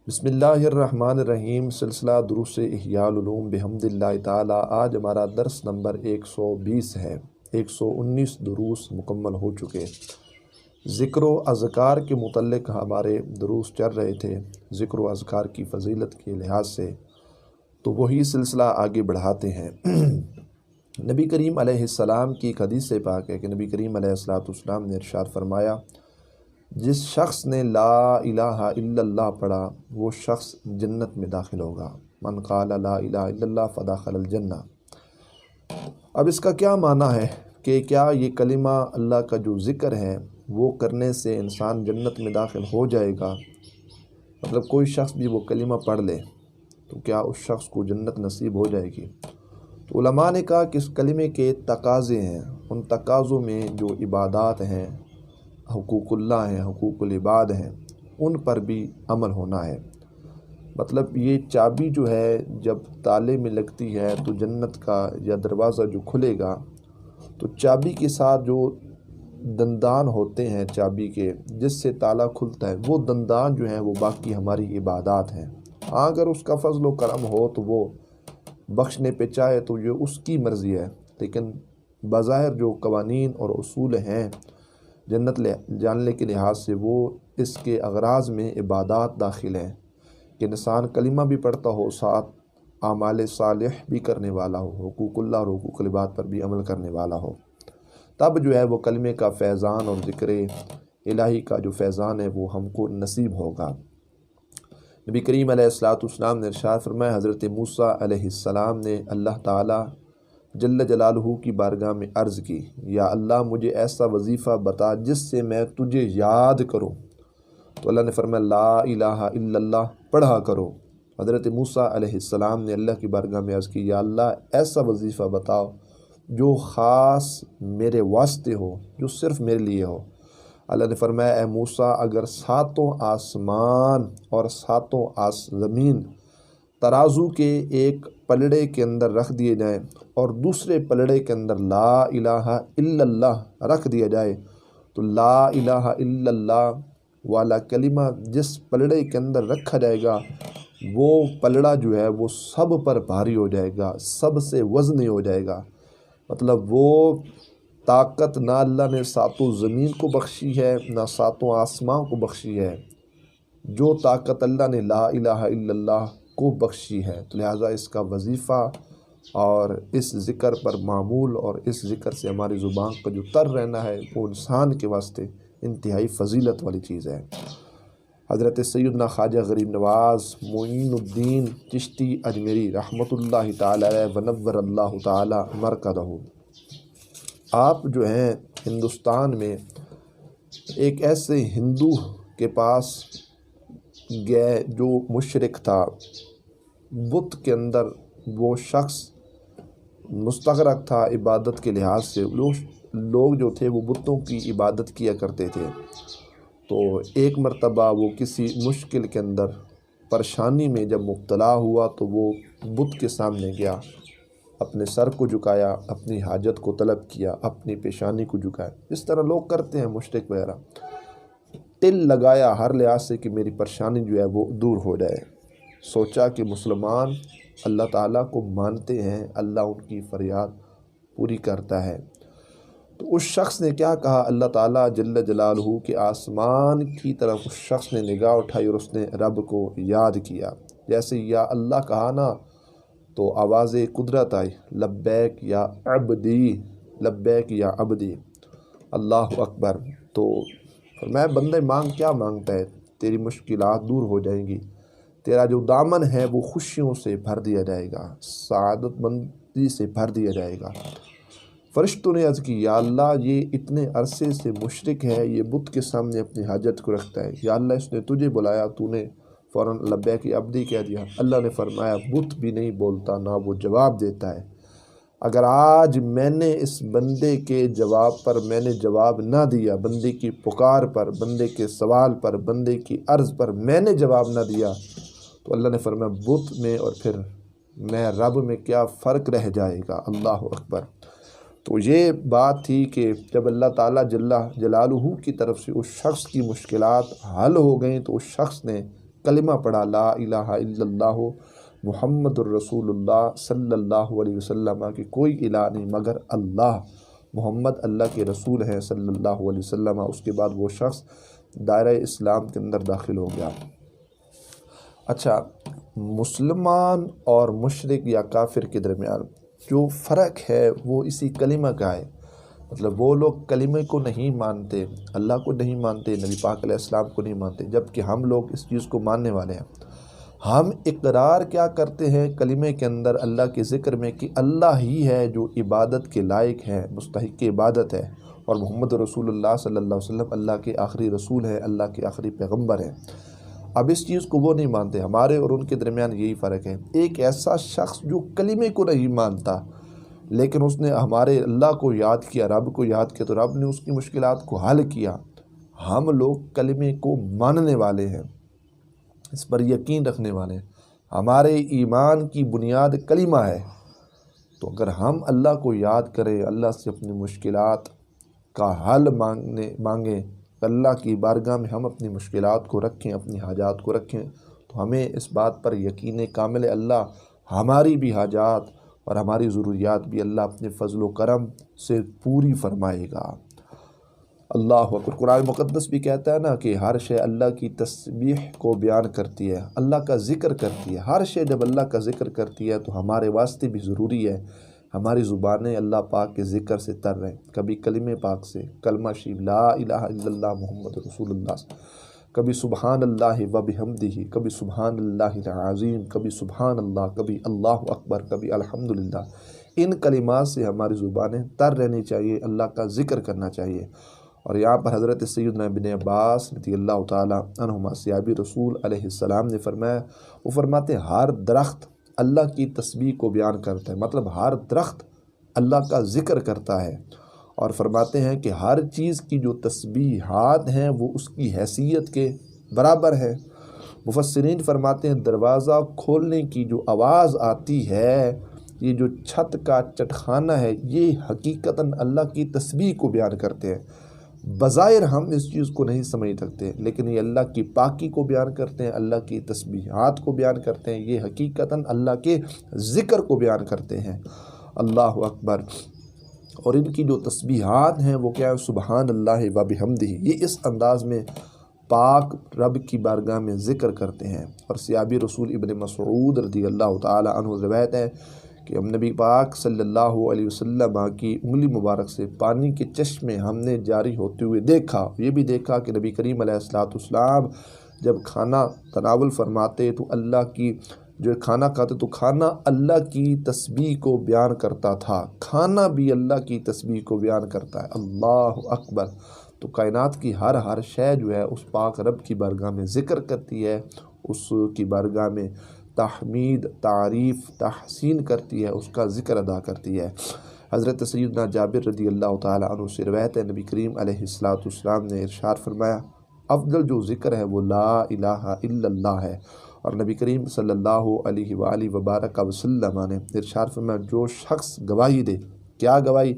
بسم اللہ الرحمن الرحیم۔ سلسلہ دروس احیاء العلوم بحمد اللہ تعالی۔ آج ہمارا درس نمبر 120 ہے۔ 119 دروس مکمل ہو چکے۔ ذکر و اذکار کے متعلق ہمارے دروس چل رہے تھے، ذکر و اذکار کی فضیلت کے لحاظ سے، تو وہی سلسلہ آگے بڑھاتے ہیں۔ نبی کریم علیہ السلام کی ایک حدیث سے پاک ہے کہ نبی کریم علیہ السلام نے ارشاد فرمایا، جس شخص نے لا الہ الا اللہ پڑھا وہ شخص جنت میں داخل ہوگا۔ من قال لا الہ الا اللہ فدخل الجنہ۔ اب اس کا کیا معنی ہے کہ کیا یہ کلمہ اللہ کا جو ذکر ہے وہ کرنے سے انسان جنت میں داخل ہو جائے گا؟ مطلب کوئی شخص بھی وہ کلمہ پڑھ لے تو کیا اس شخص کو جنت نصیب ہو جائے گی؟ تو علماء نے کہا کہ اس کلمے کے تقاضے ہیں، ان تقاضوں میں جو عبادات ہیں، حقوق اللہ ہیں، حقوق العباد ہیں، ان پر بھی عمل ہونا ہے۔ مطلب یہ چابی جو ہے جب تالے میں لگتی ہے تو جنت کا یا دروازہ جو کھلے گا تو چابی کے ساتھ جو دندان ہوتے ہیں چابی کے جس سے تالا کھلتا ہے، وہ دندان جو ہیں وہ باقی ہماری عبادات ہیں۔ اگر اس کا فضل و کرم ہو تو وہ بخشنے پہ چاہے تو یہ اس کی مرضی ہے، لیکن بظاہر جو قوانین اور اصول ہیں جنت جاننے کے لحاظ سے وہ اس کے اغراض میں عبادات داخل ہیں کہ انسان کلمہ بھی پڑھتا ہو، ساتھ اعمال صالح بھی کرنے والا ہو، حقوق اللہ اور حقوق العباد پر بھی عمل کرنے والا ہو، تب جو ہے وہ کلمے کا فیضان اور ذکر الہی کا جو فیضان ہے وہ ہم کو نصیب ہوگا۔ نبی کریم علیہ السلام نے ارشاد فرمایا، حضرت موسیٰ علیہ السلام نے اللہ تعالیٰ جل جلالہ کی بارگاہ میں عرض کی، یا اللہ مجھے ایسا وظیفہ بتا جس سے میں تجھے یاد کروں، تو اللہ نے فرمایا لا الہ الا اللہ پڑھا کرو۔ حضرت موسیٰ علیہ السلام نے اللہ کی بارگاہ میں عرض کی، یا اللہ ایسا وظیفہ بتاؤ جو خاص میرے واسطے ہو، جو صرف میرے لیے ہو۔ اللہ نے فرمایا اے موسیٰ اگر ساتوں آسمان اور ساتوں زمین ترازو کے ایک پلڑے کے اندر رکھ دیے جائیں اور دوسرے پلڑے کے اندر لا الہ الا اللہ رکھ دیا جائے تو لا الہ الا اللہ والا کلمہ جس پلڑے کے اندر رکھا جائے گا وہ پلڑا جو ہے وہ سب پر بھاری ہو جائے گا، سب سے وزنی ہو جائے گا۔ مطلب وہ طاقت نہ اللہ نے ساتوں زمین کو بخشی ہے نہ ساتوں آسمان کو بخشی ہے، جو طاقت اللہ نے لا الہ الا اللہ کو بخشی ہے۔ تو لہٰذا اس کا وظیفہ اور اس ذکر پر معمول اور اس ذکر سے ہماری زبان کا جو تر رہنا ہے وہ انسان کے واسطے انتہائی فضیلت والی چیز ہے۔ حضرت سیدنا خواجہ غریب نواز معین الدین چشتی اجمیری رحمۃ اللہ تعالی علیہ ونور اللہ تعالی مرکزہ، آپ جو ہیں ہندوستان میں ایک ایسے ہندو کے پاس گئے جو مشرک تھا، بت کے اندر وہ شخص مستغرق تھا عبادت کے لحاظ سے، لوگ جو تھے وہ بتوں کی عبادت کیا کرتے تھے۔ تو ایک مرتبہ وہ کسی مشکل کے اندر پریشانی میں جب مبتلا ہوا تو وہ بت کے سامنے گیا، اپنے سر کو جھکایا، اپنی حاجت کو طلب کیا، اپنی پیشانی کو جھکایا، اس طرح لوگ کرتے ہیں مشرک وغیرہ، تل لگایا ہر لحاظ سے کہ میری پریشانی جو ہے وہ دور ہو جائے۔ سوچا کہ مسلمان اللہ تعالیٰ کو مانتے ہیں، اللہ ان کی فریاد پوری کرتا ہے۔ تو اس شخص نے کیا کہا، اللہ تعالیٰ جل جلالہ کے آسمان کی طرف اس شخص نے نگاہ اٹھائی اور اس نے رب کو یاد کیا۔ جیسے یا اللہ کہا نا تو آواز قدرت آئی، لبیک یا عبدی، لبیک یا عبدی، اللہ اکبر۔ تو فرمایا بندے مانگ، کیا مانگتا ہے؟ تیری مشکلات دور ہو جائیں گی، تیرا جو دامن ہے وہ خوشیوں سے بھر دیا جائے گا، سعادت مندی سے بھر دیا جائے گا۔ فرشتوں نے عرض کی، یا اللہ یہ اتنے عرصے سے مشرک ہے، یہ بت کے سامنے اپنی حاجت کو رکھتا ہے، یا اللہ اس نے تجھے بلایا، تو نے فوراً لبیک عبدی کہہ دیا۔ اللہ نے فرمایا بت بھی نہیں بولتا، نہ وہ جواب دیتا ہے۔ اگر آج میں نے اس بندے کے جواب پر میں نے جواب نہ دیا، بندے کی پکار پر، بندے کے سوال پر، بندے کی عرض پر میں نے جواب نہ دیا تو اللہ نے فرمایا بت میں اور پھر میں رب میں کیا فرق رہ جائے گا؟ اللہ اکبر۔ تو یہ بات تھی کہ جب اللہ تعالیٰ جل جلالہ کی طرف سے اس شخص کی مشکلات حل ہو گئیں تو اس شخص نے کلمہ پڑھا لا الہ الا اللہ محمد الرسول اللہ صلی اللہ علیہ وسلم کہ کوئی الہ نہیں مگر اللہ، محمد اللہ کے رسول ہیں صلی اللہ علیہ وسلم، اس کے بعد وہ شخص دائرہ اسلام کے اندر داخل ہو گیا۔ اچھا، مسلمان اور مشرک یا کافر کے درمیان جو فرق ہے وہ اسی کلمہ کا ہے۔ مطلب وہ لوگ کلمے کو نہیں مانتے، اللہ کو نہیں مانتے، نبی پاک علیہ السلام کو نہیں مانتے، جبکہ ہم لوگ اس چیز کو ماننے والے ہیں۔ ہم اقرار کیا کرتے ہیں کلمے کے اندر اللہ کے ذکر میں کہ اللہ ہی ہے جو عبادت کے لائق ہے، مستحق عبادت ہے، اور محمد رسول اللہ صلی اللہ علیہ وسلم اللہ کے آخری رسول ہے، اللہ کے آخری پیغمبر ہیں۔ اب اس چیز کو وہ نہیں مانتے، ہمارے اور ان کے درمیان یہی فرق ہے۔ ایک ایسا شخص جو کلمے کو نہیں مانتا لیکن اس نے ہمارے اللہ کو یاد کیا، رب کو یاد کیا، تو رب نے اس کی مشکلات کو حل کیا۔ ہم لوگ کلمے کو ماننے والے ہیں، اس پر یقین رکھنے والے ہیں، ہمارے ایمان کی بنیاد کلمہ ہے۔ تو اگر ہم اللہ کو یاد کریں، اللہ سے اپنی مشکلات کا حل مانگیں، اللہ کی بارگاہ میں ہم اپنی مشکلات کو رکھیں، اپنی حاجات کو رکھیں، تو ہمیں اس بات پر یقین کامل ہے اللہ ہماری بھی حاجات اور ہماری ضروریات بھی اللہ اپنے فضل و کرم سے پوری فرمائے گا۔ اللہ اکبر۔ قرآن مقدس بھی کہتا ہے نا کہ ہر شے اللہ کی تسبیح کو بیان کرتی ہے، اللہ کا ذکر کرتی ہے۔ ہر شے جب اللہ کا ذکر کرتی ہے تو ہمارے واسطے بھی ضروری ہے ہماری زبانیں اللہ پاک کے ذکر سے تر رہیں، کبھی کلمہ پاک سے، کلمہ شریف لا الہ الا اللہ محمد رسول اللہ، کبھی سبحان اللہ و بحمدہ، کبھی سبحان اللہ العظیم، کبھی سبحان اللہ، کبھی اللہ اکبر، کبھی الحمدللہ۔ ان کلمات سے ہماری زبانیں تر رہنی چاہیے، اللہ کا ذکر کرنا چاہیے۔ اور یہاں پر حضرت سیدنا ابن عباس رضی اللہ تعالیٰ عنہما صحابی رسول علیہ السلام نے فرمایا، وہ فرماتے ہیں ہر درخت اللہ کی تسبیح کو بیان کرتا ہے، مطلب ہر درخت اللہ کا ذکر کرتا ہے، اور فرماتے ہیں کہ ہر چیز کی جو تسبیحات ہیں وہ اس کی حیثیت کے برابر ہے۔ مفسرین فرماتے ہیں دروازہ کھولنے کی جو آواز آتی ہے، یہ جو چھت کا چٹخانہ ہے، یہ حقیقتاً اللہ کی تسبیح کو بیان کرتے ہیں۔ بظاہر ہم اس چیز کو نہیں سمجھ سکتے، لیکن یہ اللہ کی پاکی کو بیان کرتے ہیں، اللہ کی تسبیحات کو بیان کرتے ہیں، یہ حقیقتاً اللہ کے ذکر کو بیان کرتے ہیں۔ اللہ اکبر۔ اور ان کی جو تسبیحات ہیں وہ کیا ہے؟ سبحان اللہ و بحمدہ، یہ اس انداز میں پاک رب کی بارگاہ میں ذکر کرتے ہیں۔ اور صحابی رسول ابن مسعود رضی اللہ تعالی عنہ روایت ہے کہ ہم نبی پاک صلی اللہ علیہ وسلم کی انگلی مبارک سے پانی کے چشمے ہم نے جاری ہوتے ہوئے دیکھا۔ یہ بھی دیکھا کہ نبی کریم علیہ السلام جب کھانا تناول فرماتے تو اللہ کی جو کھانا کھاتے تو کھانا اللہ کی تسبیح کو بیان کرتا تھا، کھانا بھی اللہ کی تسبیح کو بیان کرتا ہے۔ اللہ اکبر۔ تو کائنات کی ہر شے جو ہے اس پاک رب کی بارگاہ میں ذکر کرتی ہے، اس کی بارگاہ میں تحمید، تعریف، تحسین کرتی ہے، اس کا ذکر ادا کرتی ہے۔ حضرت سیدنا جابر رضی اللہ تعالیٰ عنہ سے روایت ہے، نبی کریم علیہ السلام نے ارشاد فرمایا افضل جو ذکر ہے وہ لا الہ الا اللہ ہے۔ اور نبی کریم صلی اللہ علیہ وآلہ وبارک وسلم نے ارشاد فرمایا جو شخص گواہی دے، کیا گواہی؟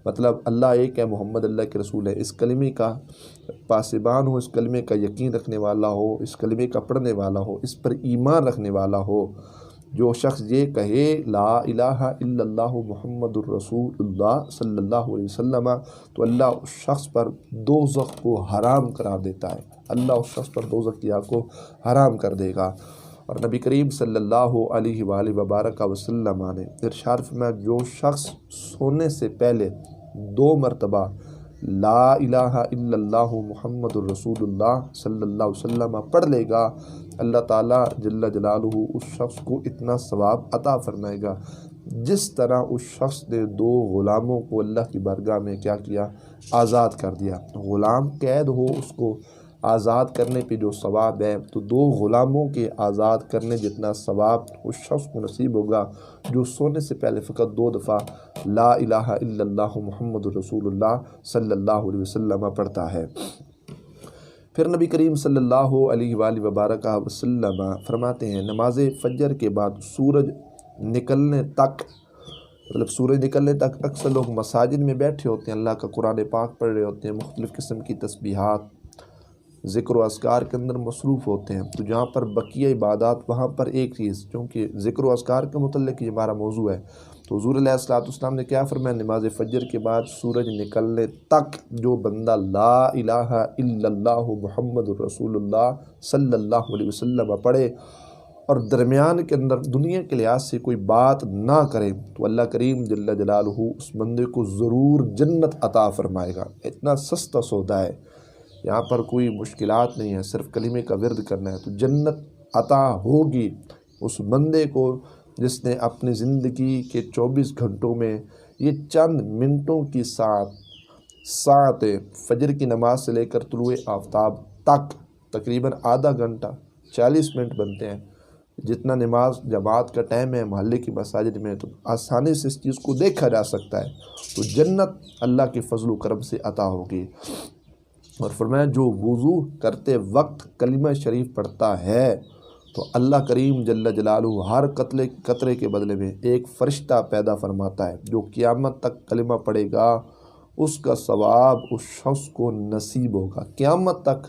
مطلب اللہ ایک ہے، محمد اللہ کے رسول ہے، اس کلمے کا پاسبان ہو، اس کلمے کا یقین رکھنے والا ہو، اس کلمے کا پڑھنے والا ہو، اس پر ایمان رکھنے والا ہو۔ جو شخص یہ کہے لا الہ الا اللہ محمد الرسول اللہ صلی اللہ علیہ وسلم، تو اللہ اس شخص پر دوزخ کو حرام قرار دیتا ہے، اللہ اس شخص پر دوزخ کی آگ کو حرام کر دے گا۔ اور نبی کریم صلی اللہ علیہ وآلہ وبارک وسلم نے ارشاد فرمایا جو شخص سونے سے پہلے 2 مرتبہ لا الہ الا اللہ محمد الرسول اللہ صلی اللہ علیہ وسلم پڑھ لے گا، اللہ تعالیٰ جل جلالہ اس شخص کو اتنا ثواب عطا فرمائے گا جس طرح اس شخص نے 2 غلاموں کو اللہ کی بارگاہ میں کیا کیا؟ آزاد کر دیا۔ غلام قید ہو، اس کو آزاد کرنے پہ جو ثواب ہے تو 2 غلاموں کے آزاد کرنے جتنا ثواب اس شخص کو نصیب ہوگا جو سونے سے پہلے فقط 2 دفعہ لا الہ الا اللہ محمد رسول اللہ صلی اللہ علیہ وسلم پڑھتا ہے۔ پھر نبی کریم صلی اللہ علیہ وآلہ وبارک وسلم فرماتے ہیں نماز فجر کے بعد سورج نکلنے تک، مطلب سورج نکلنے تک اکثر لوگ مساجد میں بیٹھے ہوتے ہیں، اللہ کا قرآن پاک پڑھ رہے ہوتے ہیں، مختلف قسم کی تسبیحات ذکر و اذکار کے اندر مصروف ہوتے ہیں، تو جہاں پر بقیہ عبادات وہاں پر ایک چیز، چونکہ ذکر و اذکار کے متعلق یہ ہمارا موضوع ہے، تو حضور علیہ السلام نے کیا فرمایا، نماز فجر کے بعد سورج نکلنے تک جو بندہ لا الہ الا اللہ محمد الرسول اللہ صلی اللہ علیہ وسلم پڑھے اور درمیان کے اندر دنیا کے لحاظ سے کوئی بات نہ کرے، تو اللہ کریم جل جلالہ اس بندے کو ضرور جنت عطا فرمائے گا۔ اتنا سستا سودا ہے، یہاں پر کوئی مشکلات نہیں ہے، صرف کلمے کا ورد کرنا ہے، تو جنت عطا ہوگی اس بندے کو جس نے اپنی زندگی کے 24 گھنٹوں میں یہ چند منٹوں کی ساعت فجر کی نماز سے لے کر طلوع آفتاب تک تقریباً آدھا گھنٹہ 40 منٹ بنتے ہیں، جتنا نماز جماعت کا ٹائم ہے محلے کی مساجد میں، تو آسانی سے اس چیز کو دیکھا جا سکتا ہے، تو جنت اللہ کے فضل و کرم سے عطا ہوگی۔ اور فرمایا جو وضو کرتے وقت کلمہ شریف پڑھتا ہے تو اللہ کریم جل جلالہ ہر قطرے کے بدلے میں ایک فرشتہ پیدا فرماتا ہے، جو قیامت تک کلمہ پڑھے گا اس کا ثواب اس شخص کو نصیب ہوگا۔ قیامت تک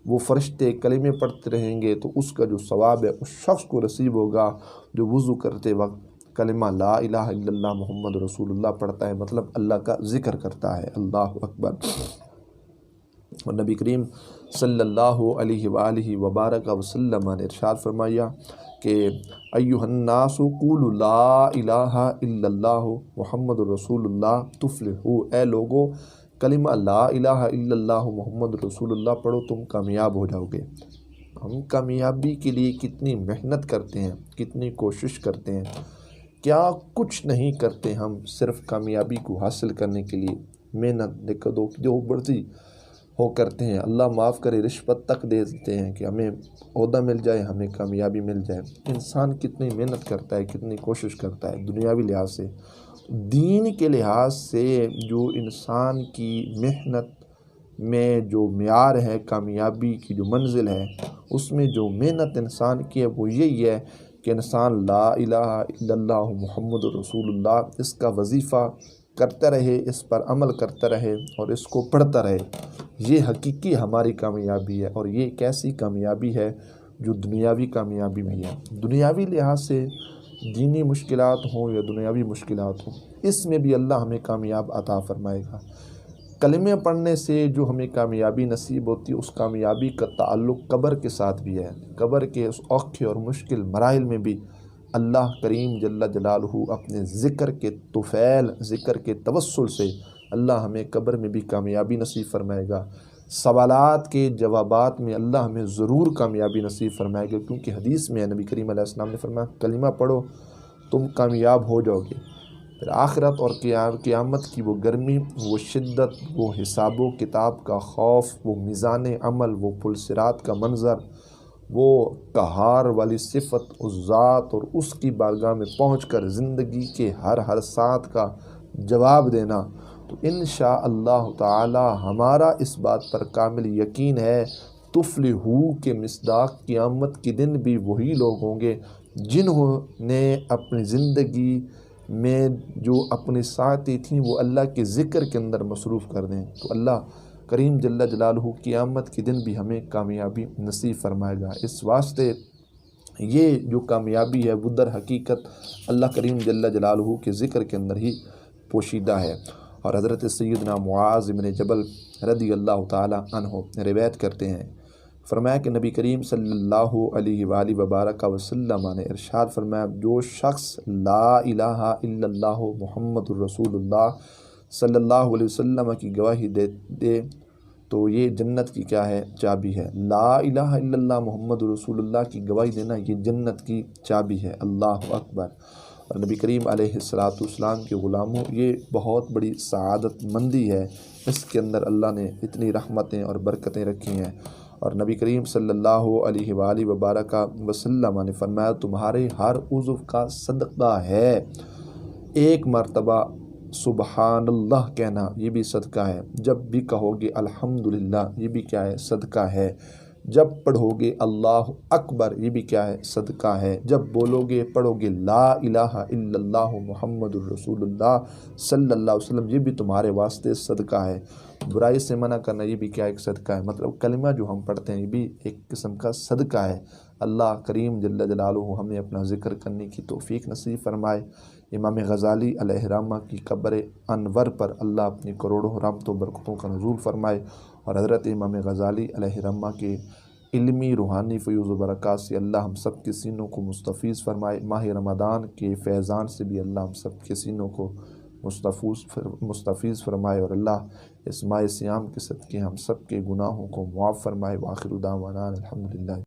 وہ فرشتے کلمے پڑھتے رہیں گے تو اس کا جو ثواب ہے اس شخص کو نصیب ہوگا جو وضو کرتے وقت کلمہ لا الہ الا اللہ محمد رسول اللہ پڑھتا ہے، مطلب اللہ کا ذکر کرتا ہے۔ اللہ اکبر۔ اور نبی کریم صلی اللہ علیہ وآلہ وبارک وسلم نے ارشاد فرمایا کہ ایھا الناس قولوا لا الہ الا اللہ محمد رسول اللہ تفلحوا، اے لوگو کلمہ لا الہ الا اللہ محمد رسول اللہ پڑھو تم کامیاب ہو جاؤ گے۔ ہم کامیابی کے لیے کتنی محنت کرتے ہیں، کتنی کوشش کرتے ہیں، کیا کچھ نہیں کرتے ہم صرف کامیابی کو حاصل کرنے کے لیے محنت جو بڑھتی ہو کرتے ہیں، اللہ معاف کرے رشوت تک دے دیتے ہیں کہ ہمیں عہدہ مل جائے، ہمیں کامیابی مل جائے۔ انسان کتنی محنت کرتا ہے، کتنی کوشش کرتا ہے دنیاوی لحاظ سے، دین کے لحاظ سے جو انسان کی محنت میں جو معیار ہے، کامیابی کی جو منزل ہے، اس میں جو محنت انسان کی ہے وہ یہی ہے کہ انسان لا الہ الا اللہ محمد رسول اللہ اس کا وظیفہ کرتا رہے، اس پر عمل کرتا رہے اور اس کو پڑھتا رہے۔ یہ حقیقی ہماری کامیابی ہے، اور یہ ایک ایسی کامیابی ہے جو دنیاوی کامیابی میں ہے۔ دنیاوی لحاظ سے دینی مشکلات ہوں یا دنیاوی مشکلات ہوں، اس میں بھی اللہ ہمیں کامیاب عطا فرمائے گا۔ کلمے پڑھنے سے جو ہمیں کامیابی نصیب ہوتی ہے، اس کامیابی کا تعلق قبر کے ساتھ بھی ہے۔ قبر کے اس اوکھے اور مشکل مراحل میں بھی اللہ کریم جل جلالہ اپنے ذکر کے طفیل، ذکر کے توسل سے اللہ ہمیں قبر میں بھی کامیابی نصیب فرمائے گا۔ سوالات کے جوابات میں اللہ ہمیں ضرور کامیابی نصیب فرمائے گا، کیونکہ حدیث میں نبی کریم علیہ السلام نے فرمایا کلمہ پڑھو تم کامیاب ہو جاؤ گے۔ پھر آخرت اور قیامت کی وہ گرمی، وہ شدت، وہ حساب و کتاب کا خوف، وہ میزان عمل، وہ پل صراط کا منظر، وہ قہار والی صفت اس ذات اور اس کی بارگاہ میں پہنچ کر زندگی کے ہر ساتھ کا جواب دینا، تو انشاءاللہ تعالی ہمارا اس بات پر کامل یقین ہے تفلحو کے مصداق قیامت کے دن بھی وہی لوگ ہوں گے جنہوں نے اپنی زندگی میں جو اپنی ساعتیں تھیں وہ اللہ کے ذکر کے اندر مصروف کر دیں، تو اللہ کریم جل جلالہ قیامت کے دن بھی ہمیں کامیابی نصیب فرمائے گا۔ اس واسطے یہ جو کامیابی ہے وہ در حقیقت اللہ کریم جل جلالہ کے ذکر کے اندر ہی پوشیدہ ہے۔ اور حضرت سیدنا معاذ بن جبل رضی اللہ تعالی عنہ روایت کرتے ہیں، فرمایا کہ نبی کریم صلی اللہ علیہ وآلہ وبارک وسلم نے ارشاد فرمایا جو شخص لا الہ الا اللہ محمد الرسول اللہ صلی اللہ علیہ وسلم کی گواہی دے تو یہ جنت کی کیا ہے؟ چابی ہے۔ لا الہ الا اللہ محمد رسول اللہ کی گواہی دینا یہ جنت کی چابی ہے۔ اللہ اکبر۔ اور نبی کریم علیہ السلام کے غلاموں، یہ بہت بڑی سعادت مندی ہے، اس کے اندر اللہ نے اتنی رحمتیں اور برکتیں رکھی ہیں۔ اور نبی کریم صلی اللہ علیہ وآلہ وبارک وسلم نے فرمایا تمہارے ہر عضو کا صدقہ ہے، ایک مرتبہ سبحان اللہ کہنا یہ بھی صدقہ ہے، جب بھی کہو گے الحمدللہ یہ بھی کیا ہے؟ صدقہ ہے۔ جب پڑھو گے اللہ اکبر، یہ بھی کیا ہے؟ صدقہ ہے۔ جب بولو گے پڑھو گے لا الہ الا اللہ محمد الرسول اللہ صلی اللہ علیہ وسلم، یہ بھی تمہارے واسطے صدقہ ہے۔ برائی سے منع کرنا، یہ بھی کیا ایک صدقہ ہے۔ مطلب کلمہ جو ہم پڑھتے ہیں یہ بھی ایک قسم کا صدقہ ہے۔ اللہ کریم جل جلالہ ہمیں اپنا ذکر کرنے کی توفیق نصیب فرمائے۔ امام غزالی علیہ الرحمہ کی قبر انور پر اللہ اپنی کروڑوں رحمت و برکتوں کا نزول فرمائے، اور حضرت امام غزالی علیہ الرحمہ کے علمی روحانی فیوز و برکات سے اللہ ہم سب کے سینوں کو مستفیض فرمائے۔ ماہ رمضان کے فیضان سے بھی اللہ ہم سب کے سینوں کو مستفیض فرمائے، اور اللہ اس ماہ صیام کے صدقے ہم سب کے گناہوں کو معاف فرمائے۔ وآخر دعوانا الحمدللہ۔